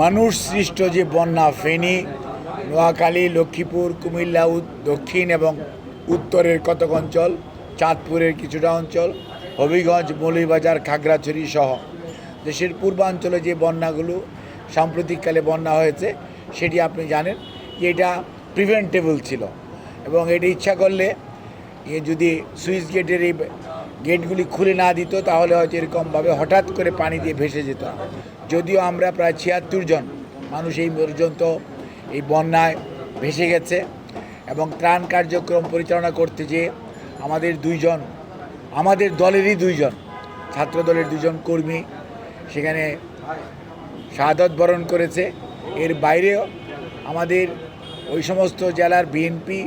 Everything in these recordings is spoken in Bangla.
মানুষ সৃষ্ট যে বন্যা ফেনী, নোয়াখালী, লক্ষ্মীপুর, কুমিল্লা দক্ষিণ এবং উত্তরের কতক অঞ্চল, চাঁদপুরের কিছুটা অঞ্চল, হবিগঞ্জ, মৌলভীবাজার, খাগড়াছড়ি সহ দেশের পূর্বাঞ্চলে যে বন্যাগুলো সাম্প্রতিককালে বন্যা হয়েছে সেটি আপনি জানেন যে এটা প্রিভেন্টেবল ছিল এবং এটা ইচ্ছা করলে যদি সুইচ গেটের এই গেটগুলি খুলে না দিত তাহলে হয়তো এরকমভাবে হঠাৎ করে পানি দিয়ে ভেসে যেত। যদিও আমরা প্রায় ৭৬ জন মানুষ এই পর্যন্ত এই বন্যায় ভেসে গেছে এবং ত্রাণ কার্যক্রম পরিচালনা করতে যে আমাদের দলেরই দুইজন ছাত্র দলের দুজন কর্মী সেখানে শাহাদত বরণ করেছে। এর বাইরেও আমাদের ওই সমস্ত জেলার বিএনপি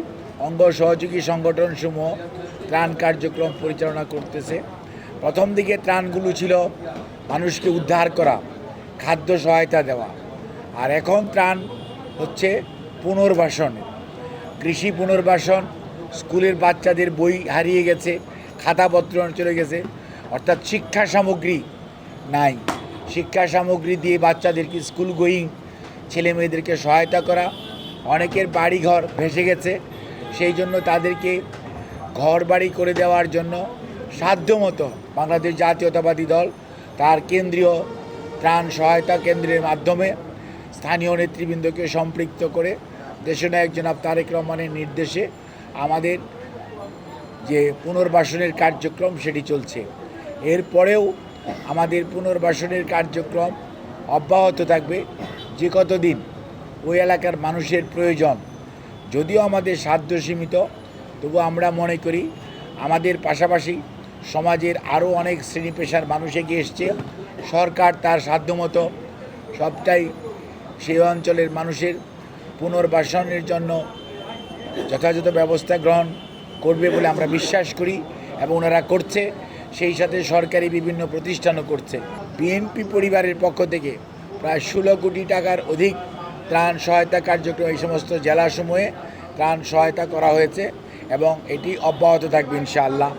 অঙ্গ সহযোগী সংগঠনসমূহ ত্রাণ কার্যক্রম পরিচালনা করতেছে। প্রথম দিকে ত্রাণগুলো ছিল মানুষকে উদ্ধার করা, খাদ্য সহায়তা দেওয়া, আর এখন ত্রাণ হচ্ছে পুনর্বাসন, কৃষি পুনর্বাসন, স্কুলের বাচ্চাদের বই হারিয়ে গেছে, খাতাপত্র চলে গেছে, অর্থাৎ শিক্ষা সামগ্রী নাই। শিক্ষা সামগ্রী দিয়ে বাচ্চাদেরকে স্কুল গোয়িং ছেলে মেয়েদেরকে সহায়তা করা। অনেকের বাড়িঘর ভেসে গেছে, সেই জন্য তাদেরকে ঘর বাড়ি করে দেওয়ার জন্য সাধ্যমতো বাংলাদেশ জাতীয়তাবাদী দল তার কেন্দ্রীয় ত্রাণ সহায়তা কেন্দ্রের মাধ্যমে স্থানীয় নেতৃবৃন্দকে সম্পৃক্ত করে দেশনায়ক জনাব তারেক রহমানের নির্দেশে আমাদের যে পুনর্বাসনের কার্যক্রম সেটি চলছে। এরপরেও আমাদের পুনর্বাসনের কার্যক্রম অব্যাহত থাকবে যে কতদিন ওই এলাকার মানুষের প্রয়োজন। যদিও আমাদের সাধ্য সীমিত, তবু আমরা মনে করি আমাদের পাশাপাশি সমাজের আরও অনেক শ্রেণী পেশার মানুষ এগিয়ে এসছে। সরকার তার সাধ্যমতো সবটাই সেই অঞ্চলের মানুষের পুনর্বাসনের জন্য যথাযথ ব্যবস্থা গ্রহণ করবে বলে আমরা বিশ্বাস করি এবং ওনারা করছে। সেই সাথে সরকারি বিভিন্ন প্রতিষ্ঠানও করছে। বিএনপি পরিবারের পক্ষ থেকে প্রায় 16 কোটি টাকার অধিক ত্রাণ সহায়তা কার্যক্রম এই সমস্ত জেলাসমূহে ত্রাণ সহায়তা করা হয়েছে এবং এটি অব্যাহত থাকবে ইনশাআল্লাহ।